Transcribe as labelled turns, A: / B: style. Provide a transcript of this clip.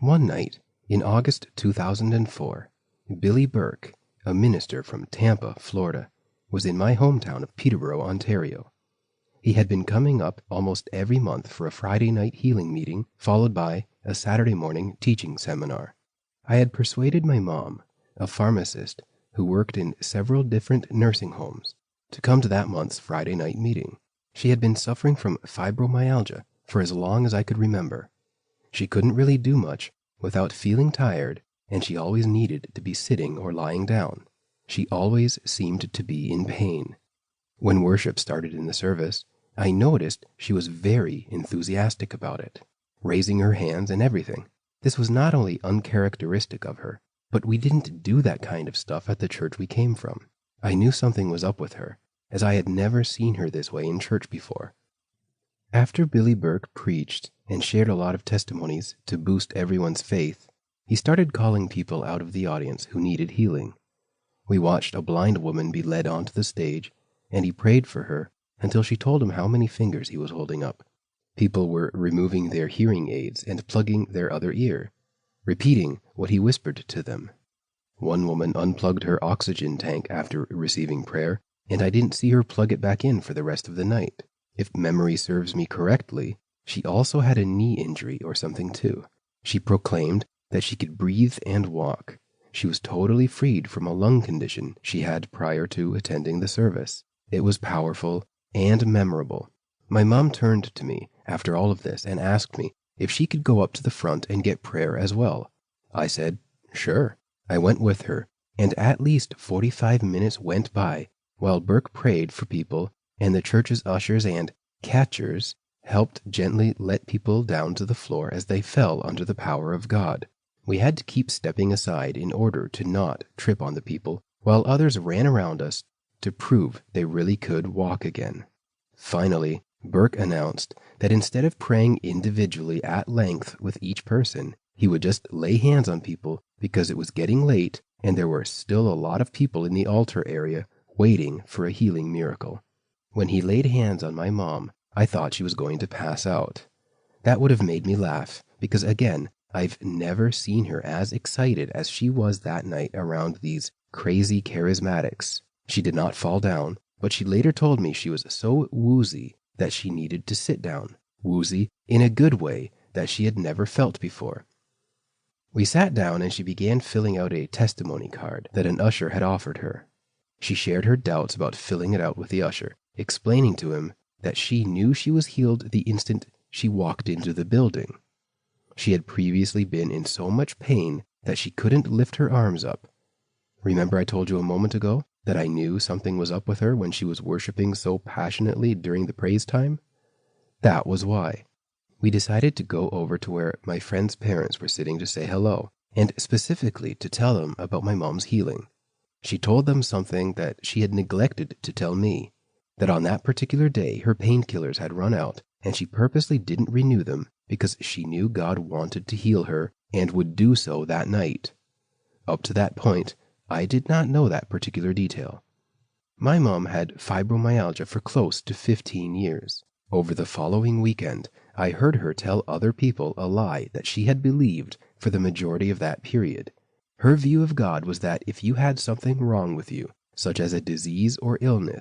A: One night, in August 2004, Billy Burke, a minister from Tampa, Florida, was in my hometown of Peterborough, Ontario. He had been coming up almost every month for a Friday night healing meeting, followed by a Saturday morning teaching seminar. I had persuaded my mom, a pharmacist who worked in several different nursing homes, to come to that month's Friday night meeting. She had been suffering from fibromyalgia for as long as I could remember. She couldn't really do much without feeling tired, and she always needed to be sitting or lying down. She always seemed to be in pain. When worship started in the service, I noticed she was very enthusiastic about it, raising her hands and everything. This was not only uncharacteristic of her, but we didn't do that kind of stuff at the church we came from. I knew something was up with her, as I had never seen her this way in church before. After Billy Burke preached and shared a lot of testimonies to boost everyone's faith, he started calling people out of the audience who needed healing. We watched a blind woman be led onto the stage, and he prayed for her until she told him how many fingers he was holding up. People were removing their hearing aids and plugging their other ear, repeating what he whispered to them. One woman unplugged her oxygen tank after receiving prayer, and I didn't see her plug it back in for the rest of the night. If memory serves me correctly, she also had a knee injury or something too. She proclaimed that she could breathe and walk. She was totally freed from a lung condition she had prior to attending the service. It was powerful and memorable. My mom turned to me after all of this and asked me if she could go up to the front and get prayer as well. I said, sure. I went with her, and at least 45 minutes went by while Burke prayed for people, and the church's ushers and catchers helped gently let people down to the floor as they fell under the power of God. We had to keep stepping aside in order to not trip on the people, while others ran around us to prove they really could walk again. Finally, Burke announced that instead of praying individually at length with each person, he would just lay hands on people because it was getting late and there were still a lot of people in the altar area waiting for a healing miracle. When he laid hands on my mom, I thought she was going to pass out. That would have made me laugh because, again, I've never seen her as excited as she was that night around these crazy charismatics. She did not fall down, but she later told me she was so woozy that she needed to sit down. Woozy in a good way that she had never felt before. We sat down and she began filling out a testimony card that an usher had offered her. She shared her doubts about filling it out with the usher, explaining to him that she knew she was healed the instant she walked into the building. She had previously been in so much pain that she couldn't lift her arms up. Remember I told you a moment ago that I knew something was up with her when she was worshiping so passionately during the praise time? That was why. We decided to go over to where my friend's parents were sitting to say hello, and specifically to tell them about my mom's healing. She told them something that she had neglected to tell me, that on that particular day her painkillers had run out, and she purposely didn't renew them because she knew God wanted to heal her and would do so that night. Up to that point, I did not know that particular detail. My mom had fibromyalgia for close to 15 years. Over the following weekend, I heard her tell other people a lie that she had believed for the majority of that period. Her view of God was that if you had something wrong with you, such as a disease or illness,